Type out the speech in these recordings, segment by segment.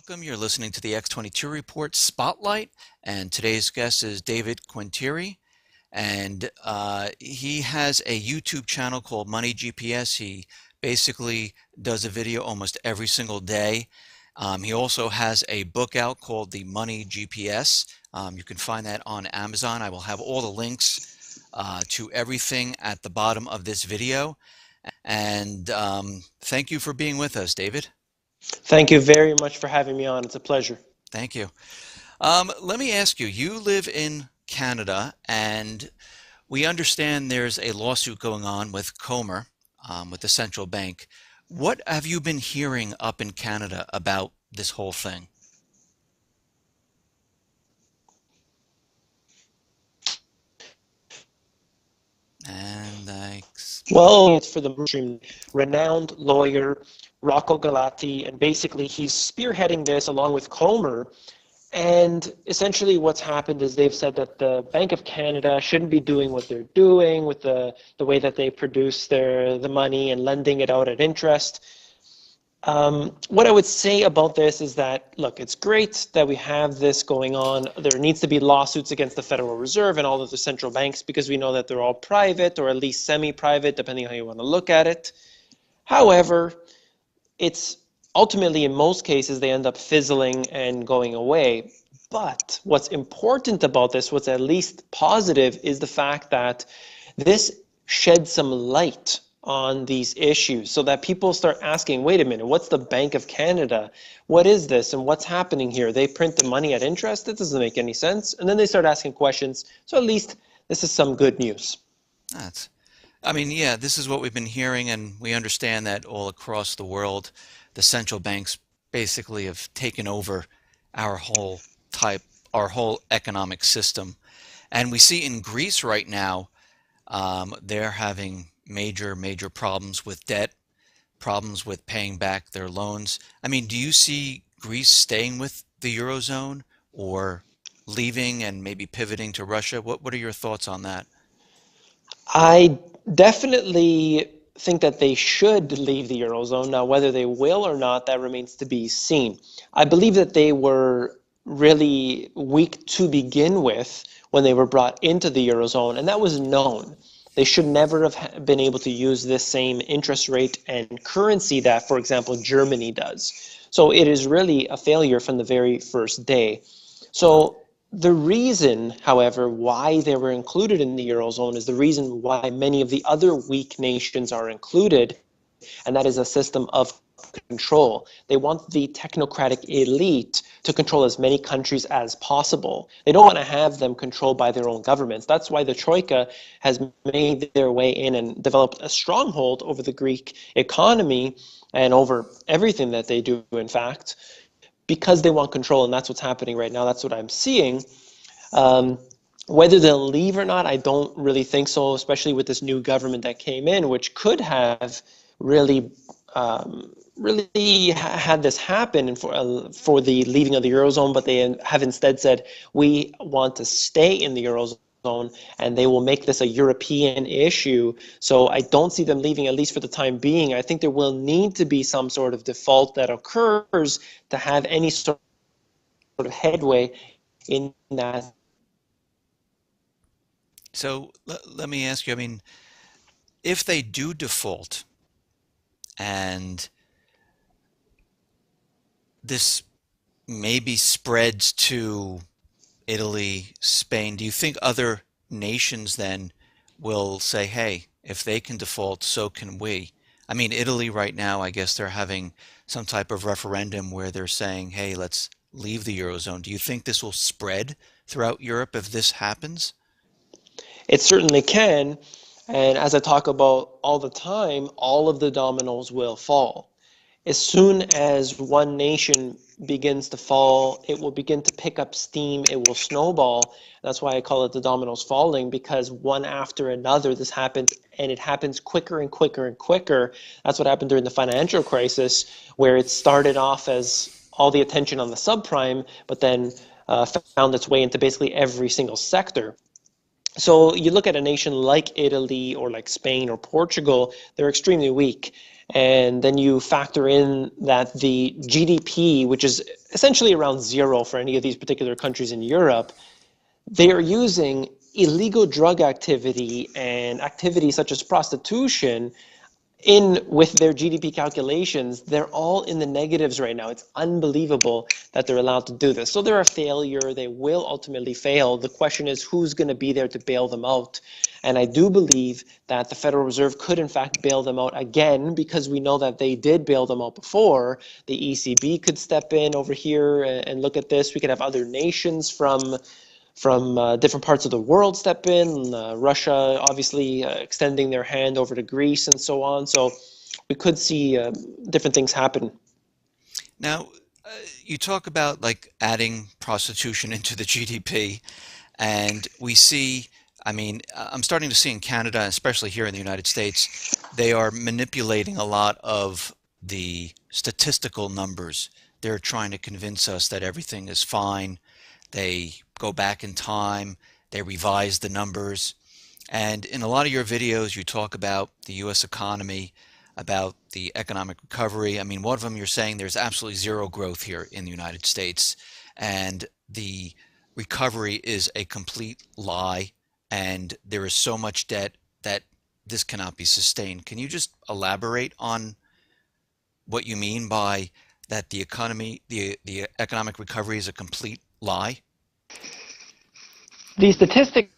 welcome. You're listening to the X22 Report Spotlight, and today's guest is David Quintieri, and he has a YouTube channel called Money GPS. He basically does a video almost every single day. He also has a book out called The Money GPS. You can find that on Amazon. I will have all the links to everything at the bottom of this video. And thank you for being with us, David. Thank you very much for having me on. It's a pleasure. Thank you. Let me ask you, you live in Canada, and we understand there's a lawsuit going on with Comer, with the central bank. What have you been hearing up in Canada about this whole thing? Well, it's for the mainstream renowned lawyer Rocco Galati, and basically he's spearheading this along with Comer. And essentially what's happened is they've said that the Bank of Canada shouldn't be doing what they're doing with the way that they produce the money and lending it out at interest. What I would say about this is that, look, it's great that we have this going on. There needs to be lawsuits against the Federal Reserve and all of the central banks because we know that they're all private, or at least semi-private, depending on how you want to look at it. However, it's ultimately, in most cases, they end up fizzling and going away. But what's important about this, what's at least positive, is the fact that this sheds some light on these issues so that people start asking, wait a minute, what's the Bank of Canada? What is this and what's happening here? They print the money at interest? That doesn't make any sense. And then they start asking questions. So at least this is some good news. Yeah, this is what we've been hearing, and we understand that all across the world, the central banks basically have taken over our whole economic system. And we see in Greece right now, they're having major problems with debt, problems with paying back their loans. Do you see Greece staying with the Eurozone or leaving and maybe pivoting to Russia? What are your thoughts on that? I definitely think that they should leave the Eurozone. Now, whether they will or not, that remains to be seen. I believe that they were really weak to begin with when they were brought into the Eurozone, and that was known. They should never have been able to use this same interest rate and currency that, for example, Germany does. So it is really a failure from the very first day. So the reason, however, why they were included in the Eurozone is the reason why many of the other weak nations are included, and that is a system of control. They want the technocratic elite to control as many countries as possible. They don't want to have them controlled by their own governments. That's why the Troika has made their way in and developed a stronghold over the Greek economy and over everything that they do, in fact, because they want control, and that's what's happening right now. That's what I'm seeing. Whether they'll leave or not, I don't really think so, especially with this new government that came in, which could have really had this happen for the leaving of the Eurozone, but they have instead said, we want to stay in the Eurozone, and they will make this a European issue. So I don't see them leaving, at least for the time being. I think there will need to be some sort of default that occurs to have any sort of headway in that. So let me ask you, if they do default and this maybe spreads to Italy, Spain, do you think other nations then will say, hey, if they can default, so can we? Italy right now, I guess they're having some type of referendum where they're saying, hey, let's leave the Eurozone. Do you think this will spread throughout Europe if this happens? It certainly can. And as I talk about all the time, all of the dominoes will fall. As soon as one nation begins to fall, it will begin to pick up steam, it will snowball. That's why I call it the dominoes falling, because one after another this happens, and it happens quicker and quicker and quicker. That's what happened during the financial crisis, where it started off as all the attention on the subprime, but then found its way into basically every single sector. So you look at a nation like Italy or like Spain or Portugal, they're extremely weak. and then you factor in that the GDP, which is essentially around zero for any of these particular countries in Europe, they are using illegal drug activity and activities such as prostitution in with their GDP calculations. They're all in the negatives right now. It's unbelievable that they're allowed to do this. So they're a failure. They will ultimately fail. The question is who's going to be there to bail them out. And I do believe that the Federal Reserve could in fact bail them out again, because we know that they did bail them out before. The ECB could step in over here and look at this. We could have other nations from different parts of the world step in. Russia obviously extending their hand over to Greece and so on. So we could see different things happen. Now, you talk about like adding prostitution into the GDP, and we see, I mean, I'm starting to see in Canada, especially here in the United States, they are manipulating a lot of the statistical numbers. They're trying to convince us that everything is fine. They go back in time, they revise the numbers. And in a lot of your videos, you talk about the US economy, about the economic recovery. I mean, one of them you're saying there's absolutely zero growth here in the United States, and the recovery is a complete lie, and there is so much debt that this cannot be sustained. Can you just elaborate on what you mean by that the economy, the economic recovery is a complete lie? The statistics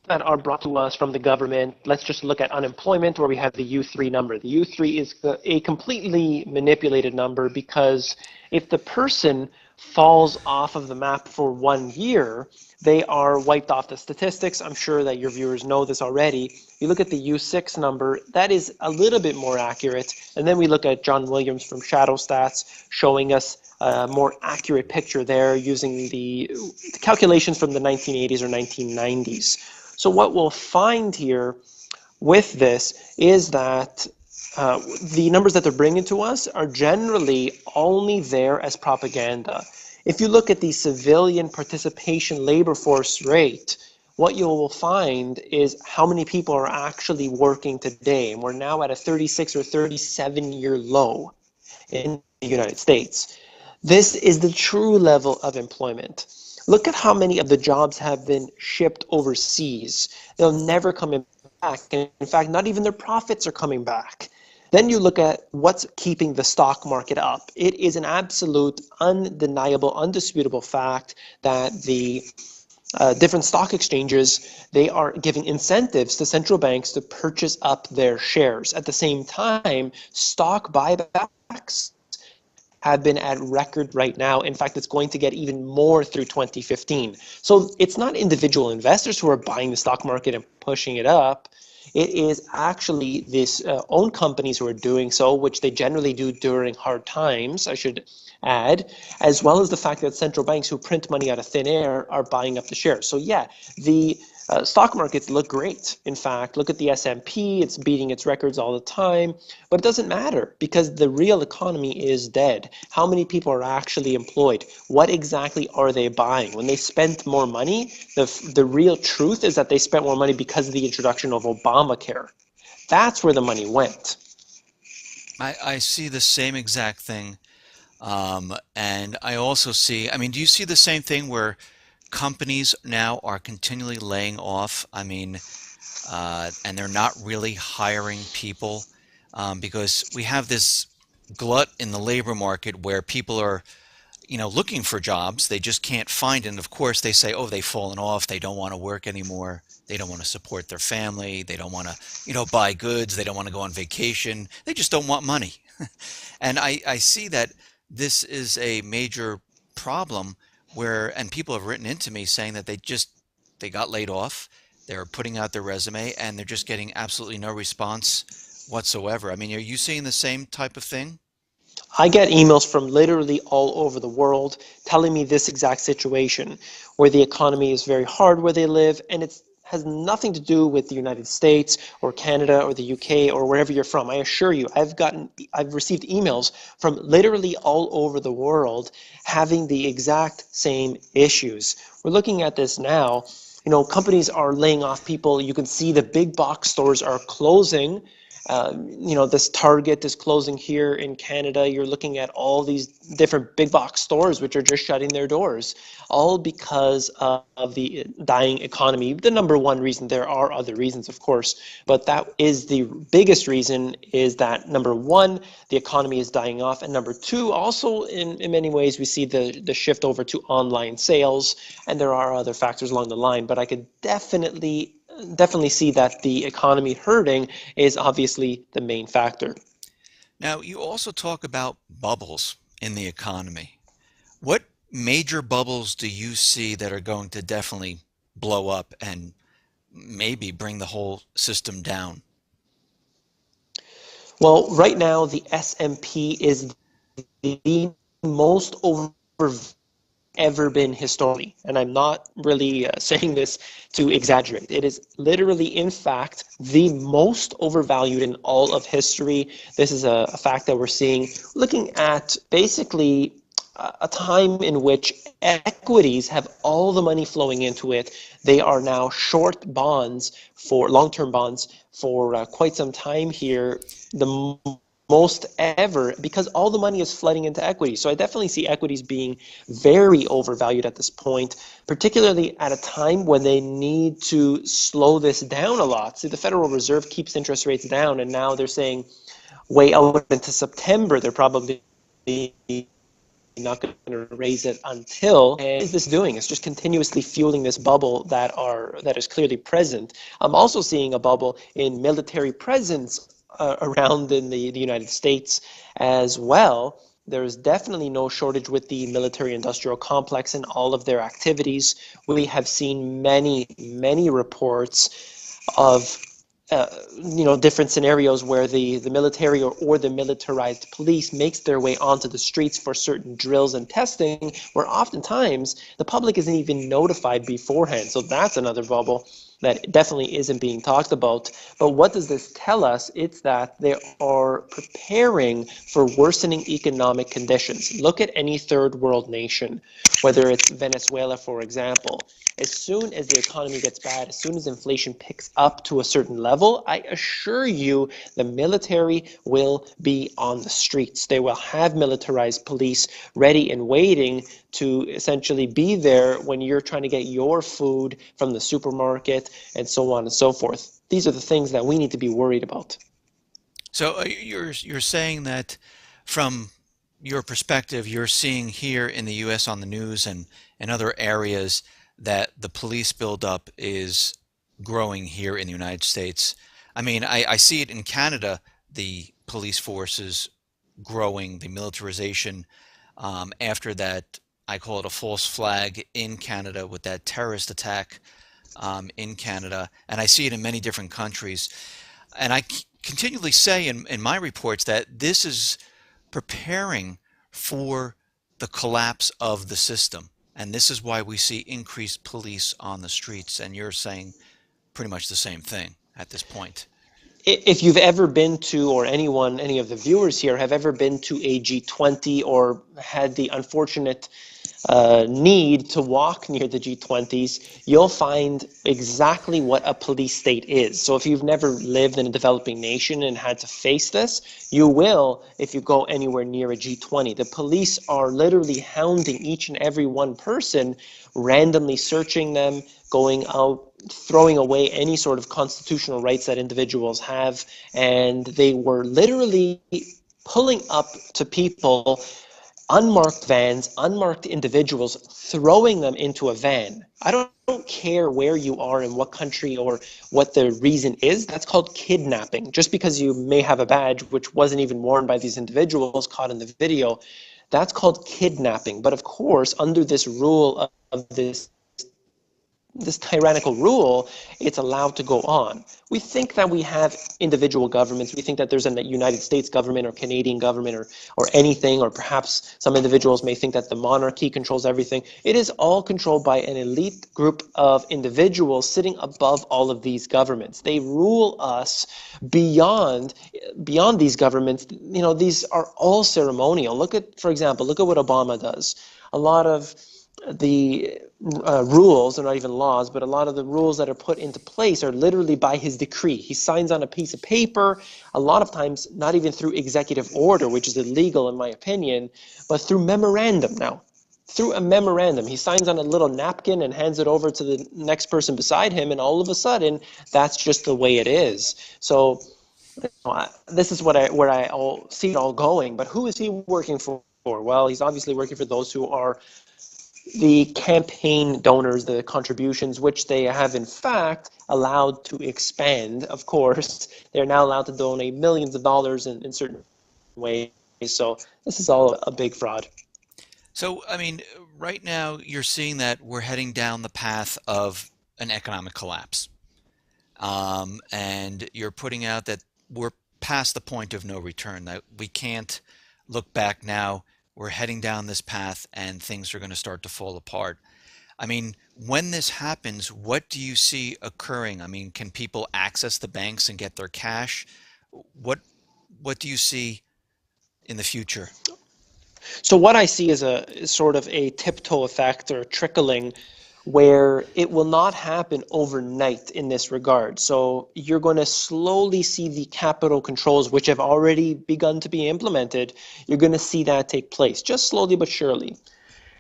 that are brought to us from the government, let's just look at unemployment, where we have the U3 number. The U3 is a completely manipulated number, because if the person falls off of the map for 1 year, they are wiped off the statistics. I'm sure that your viewers know this already. You look at the U6 number, that is a little bit more accurate. And then we look at John Williams from Shadow Stats showing us a more accurate picture there using the calculations from the 1980s or 1990s. So what we'll find here with this is that the numbers that they're bringing to us are generally only there as propaganda. If you look at the civilian participation labor force rate, what you will find is how many people are actually working today. And we're now at a 36 or 37-year low in the United States. This is the true level of employment. Look at how many of the jobs have been shipped overseas. They'll never come back. And in fact, not even their profits are coming back. Then you look at what's keeping the stock market up. It is an absolute, undeniable, undisputable fact that the different stock exchanges, they are giving incentives to central banks to purchase up their shares. At the same time, stock buybacks have been at record right now. In fact, it's going to get even more through 2015. So it's not individual investors who are buying the stock market and pushing it up. It is actually these own companies who are doing so, which they generally do during hard times, I should add, as well as the fact that central banks who print money out of thin air are buying up the shares. So yeah, the stock markets look great. In fact, look at the S&P, it's beating its records all the time, but it doesn't matter because the real economy is dead. How many people are actually employed? What exactly are they buying? When they spent more money, the real truth is that they spent more money because of the introduction of Obamacare. That's where the money went. I see the same exact thing. And I also see, I mean, do you see the same thing where companies now are continually laying off? I mean, and they're not really hiring people because we have this glut in the labor market where people are, looking for jobs. They just can't find it. And of course, they say, oh, they've fallen off. They don't want to work anymore. They don't want to support their family. They don't want to, buy goods. They don't want to go on vacation. They just don't want money. And I see that this is a major problem and people have written into me saying that they got laid off. They're putting out their resume and they're just getting absolutely no response whatsoever. I mean, are you seeing the same type of thing? I get emails from literally all over the world telling me this exact situation where the economy is very hard where they live, and it has nothing to do with the United States or Canada or the UK or wherever you're from. I assure you, I've received emails from literally all over the world having the exact same issues. We're looking at this now. Companies are laying off people. You can see the big box stores are closing. This Target is closing here in Canada. You're looking at all these different big box stores which are just shutting their doors, all because of the dying economy. The number one reason, there are other reasons, of course, but that is the biggest reason, is that number one, the economy is dying off, and number two, also in many ways, we see the shift over to online sales, and there are other factors along the line, but I could definitely see that the economy hurting is obviously the main factor. Now, you also talk about bubbles in the economy. What major bubbles do you see that are going to definitely blow up and maybe bring the whole system down? Well, right now the S&P is the most over ever been historically. And I'm not really saying this to exaggerate. It is literally, in fact, the most overvalued in all of history. This is a fact that we're seeing, looking at basically a time in which equities have all the money flowing into it. They are now short bonds, for long-term bonds, for quite some time here. The most ever, because all the money is flooding into equity. So I definitely see equities being very overvalued at this point, particularly at a time when they need to slow this down a lot. See, the Federal Reserve keeps interest rates down, and now they're saying way out into September they're probably not going to raise it until. And what is this doing? It's just continuously fueling this bubble that is clearly present. I'm also seeing a bubble in military presence around in the United States as well. There is definitely no shortage with the military-industrial complex and all of their activities. We have seen many reports of different scenarios where the military or the militarized police makes their way onto the streets for certain drills and testing, where oftentimes the public isn't even notified beforehand. So that's another bubble that definitely isn't being talked about. But what does this tell us? It's that they are preparing for worsening economic conditions. Look at any third world nation, whether it's Venezuela, for example. As soon as the economy gets bad, as soon as inflation picks up to a certain level, I assure you the military will be on the streets. They will have militarized police ready and waiting to essentially be there when you're trying to get your food from the supermarket and so on and so forth. These are the things that we need to be worried about. So you're saying that from your perspective, you're seeing here in the U.S. on the news and other areas that the police buildup is growing here in the United States. I mean, I see it in Canada, the police forces growing, the militarization after that, I call it a false flag in Canada with that terrorist attack in Canada, and I see it in many different countries. And I continually say in my reports that this is preparing for the collapse of the system. And this is why we see increased police on the streets. And you're saying pretty much the same thing at this point. If you've ever been to, or any of the viewers here have ever been to a G20 or had the unfortunate need to walk near the G20s, you'll find exactly what a police state is. So if you've never lived in a developing nation and had to face this, you will if you go anywhere near a G20. The police are literally hounding each and every one person, randomly searching them, going out, throwing away any sort of constitutional rights that individuals have, and they were literally pulling up to people, unmarked vans, unmarked individuals, throwing them into a van. I don't care where you are in what country or what the reason is. That's called kidnapping. Just because you may have a badge which wasn't even worn by these individuals caught in the video, that's called kidnapping. But of course, under this rule of this tyrannical rule, it's allowed to go on. We think that we have individual governments. We think that there's a United States government or Canadian government or anything, or perhaps some individuals may think that the monarchy controls everything. It is all controlled by an elite group of individuals sitting above all of these governments. They rule us beyond these governments. These are all ceremonial. For example, look at what Obama does. A lot of the rules, they're not even laws, but a lot of the rules that are put into place are literally by his decree. He signs on a piece of paper, a lot of times not even through executive order, which is illegal in my opinion, but through memorandum now. Through a memorandum. He signs on a little napkin and hands it over to the next person beside him, and all of a sudden, that's just the way it is. So this is where I all see it all going. But who is he working for? Well, he's obviously working for those who are the campaign donors, the contributions, which they have in fact allowed to expand. Of course, they're now allowed to donate millions of dollars in certain ways. So this is all a big fraud. So, I mean, right now you're seeing that we're heading down the path of an economic collapse. And you're putting out that we're past the point of no return, that we can't look back now. We're heading down this path and things are going to start to fall apart. I mean, when this happens, what do you see occurring? I mean, can people access the banks and get their cash? What what do you see in the future? So what I see is sort of a tiptoe effect or trickling where it will not happen overnight in this regard. So you're going to slowly see the capital controls, which have already begun to be implemented. You're going to see that take place, just slowly but surely.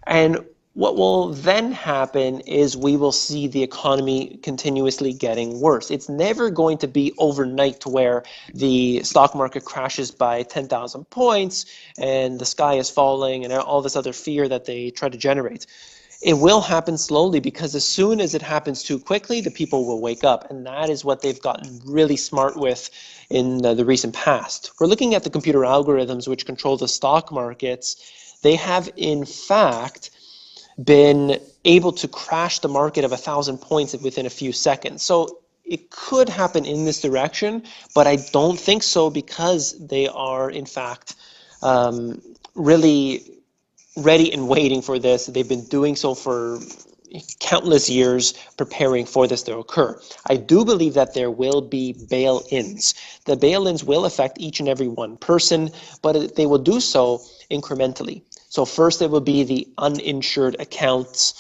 And what will then happen is we will see the economy continuously getting worse. It's never going to be overnight to where the stock market crashes by 10,000 points and the sky is falling and all this other fear that they try to generate. It will happen slowly because as soon as it happens too quickly, the people will wake up. And that is what they've gotten really smart with in the recent past. We're looking at the computer algorithms which control the stock markets. They have, in fact, been able to crash the market of 1,000 points within a few seconds. So it could happen in this direction, but I don't think so because they are, in fact, really ready and waiting for this. They've been doing so for countless years preparing for this to occur. I do believe that there will be bail-ins. The bail-ins will affect each and every one person, but they will do so incrementally. So first it will be the uninsured accounts,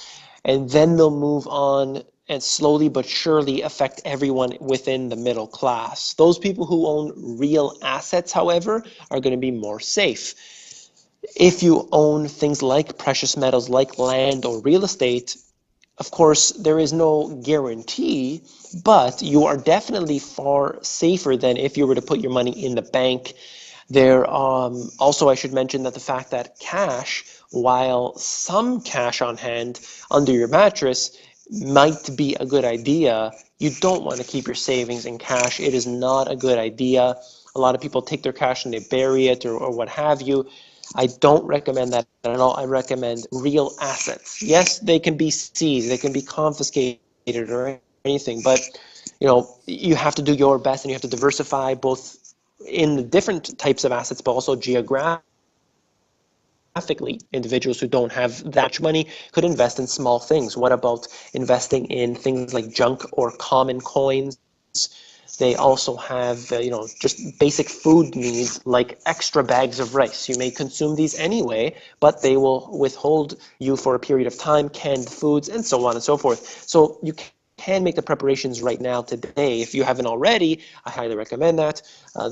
and then they'll move on and slowly but surely affect everyone within the middle class. Those people who own real assets, however, are going to be more safe. If you own things like precious metals, like land or real estate, of course, there is no guarantee, but you are definitely far safer than if you were to put your money in the bank. There also, I should mention that the fact that cash, while some cash on hand under your mattress might be a good idea, you don't want to keep your savings in cash. It is not a good idea. A lot of people take their cash and they bury it or what have you. I don't recommend that at all. I recommend real assets. Yes, they can be seized, they can be confiscated or anything, but you have to do your best and you have to diversify both in the different types of assets, but also geographically. Individuals who don't have that much money could invest in small things. What about investing in things like junk or common coins? They also have, just basic food needs like extra bags of rice. You may consume these anyway, but they will withhold you for a period of time, canned foods, and so on and so forth. So you can make the preparations right now today. If you haven't already, I highly recommend that.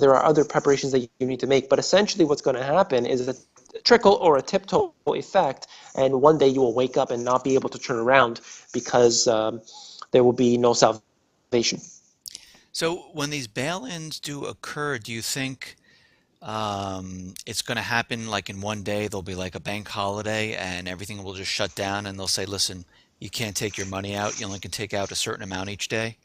There are other preparations that you need to make, but essentially what's going to happen is a trickle or a tiptoe effect, and one day you will wake up and not be able to turn around because there will be no salvation. So when these bail-ins do occur, do you think it's going to happen like in one day? There'll be like a bank holiday and everything will just shut down and they'll say, listen, you can't take your money out. You only can take out a certain amount each day.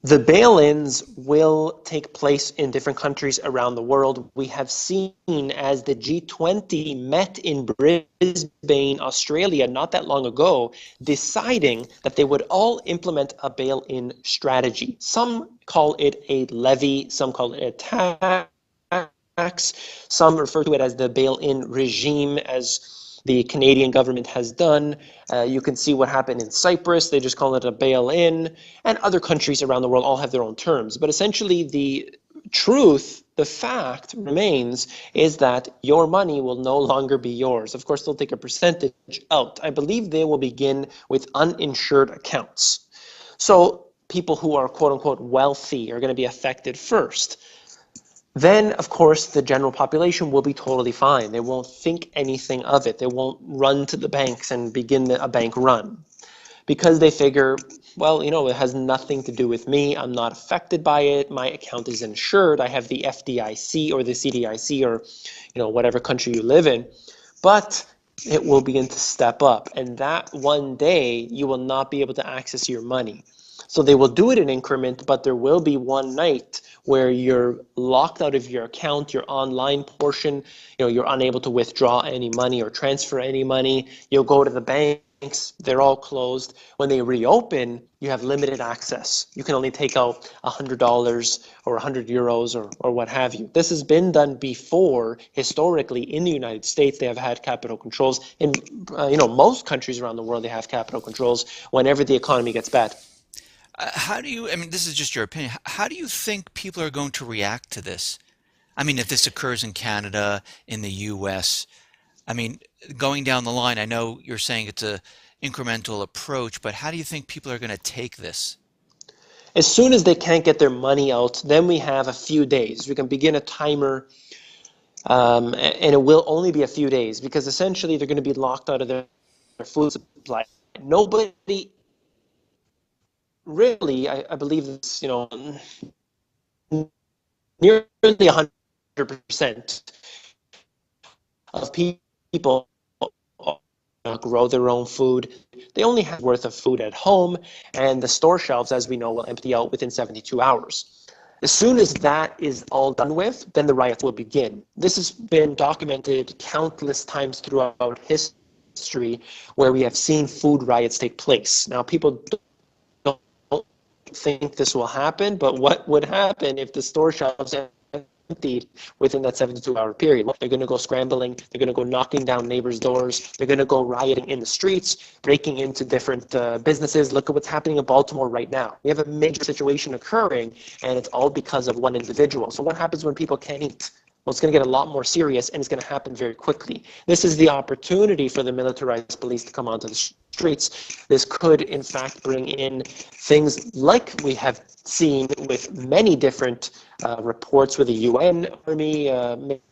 The bail-ins will take place in different countries around the world. We have seen as the G20 met in Brisbane, Australia, not that long ago, deciding that they would all implement a bail-in strategy. Some call it a levy, some call it a tax, some refer to it as the bail-in regime, as the Canadian government has done. You can see what happened in Cyprus. They just call it a bail-in. And other countries around the world all have their own terms. But essentially, the truth, the fact remains, is that your money will no longer be yours. Of course, they'll take a percentage out. I believe they will begin with uninsured accounts. So people who are quote unquote wealthy are going to be affected first. Then, of course, the general population will be totally fine. They won't think anything of it. They won't run to the banks and begin a bank run because they figure, well, it has nothing to do with me. I'm not affected by it. My account is insured. I have the FDIC or the CDIC or, whatever country you live in. But it will begin to step up. And that one day, you will not be able to access your money. So they will do it in increment, but there will be one night where you're locked out of your account, your online portion, you're unable to withdraw any money or transfer any money. You'll go to the banks, they're all closed. When they reopen, you have limited access. You can only take out $100 or 100 euros or what have you. This has been done before. Historically, in the United States, they have had capital controls. In most countries around the world, they have capital controls whenever the economy gets bad. How do you, I mean, this is just your opinion. How do you think people are going to react to this? I mean, if this occurs in Canada, in the US, I mean, going down the line, I know you're saying it's a incremental approach, but how do you think people are going to take this? As soon as they can't get their money out, then we have a few days. We can begin a timer, and it will only be a few days because essentially they're going to be locked out of their food supply. Nobody really, I believe this, nearly 100% of people grow their own food. They only have worth of food at home, and the store shelves, as we know, will empty out within 72 hours. As soon as that is all done with, then the riots will begin. This has been documented countless times throughout history where we have seen food riots take place. Now, people don't think this will happen, but what would happen if the store shelves emptied within that 72-hour period? They're going to go scrambling. They're going to go knocking down neighbors' doors. They're going to go rioting in the streets, breaking into different businesses. Look at what's happening in Baltimore right now. We have a major situation occurring, and it's all because of one individual. So what happens when people can't eat? Well, it's going to get a lot more serious, and it's going to happen very quickly. This is the opportunity for the militarized police to come onto the streets. This could, in fact, bring in things like we have seen with many different reports where the UN army makes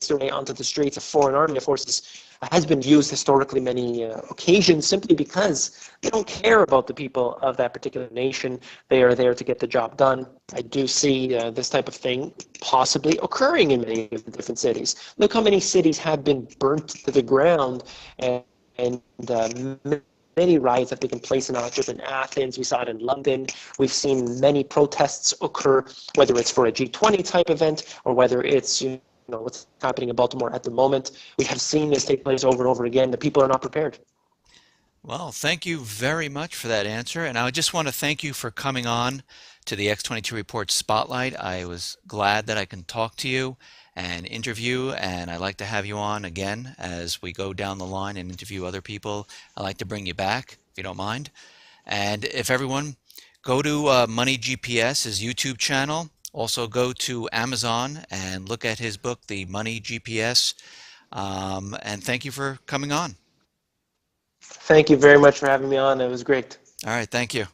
their way onto the streets. A foreign army of forces has been used historically many occasions simply because they don't care about the people of that particular nation. They are there to get the job done. I do see this type of thing possibly occurring in many of the different cities. Look how many cities have been burnt to the ground, and many riots have taken place, not just in Athens. We saw it in London. We've seen many protests occur, whether it's for a G20 type event or whether it's what's happening in Baltimore at the moment. We have seen this take place over and over again. The people are not prepared. Well, thank you very much for that answer. And I just want to thank you for coming on to the X22 Report Spotlight. I was glad that I can talk to you and interview, and I'd like to have you on again as we go down the line and interview other people. I'd like to bring you back, if you don't mind. And if everyone, go to Money GPS, his YouTube channel. Also go to Amazon and look at his book, The Money GPS. And thank you for coming on. Thank you very much for having me on. It was great. All right, thank you.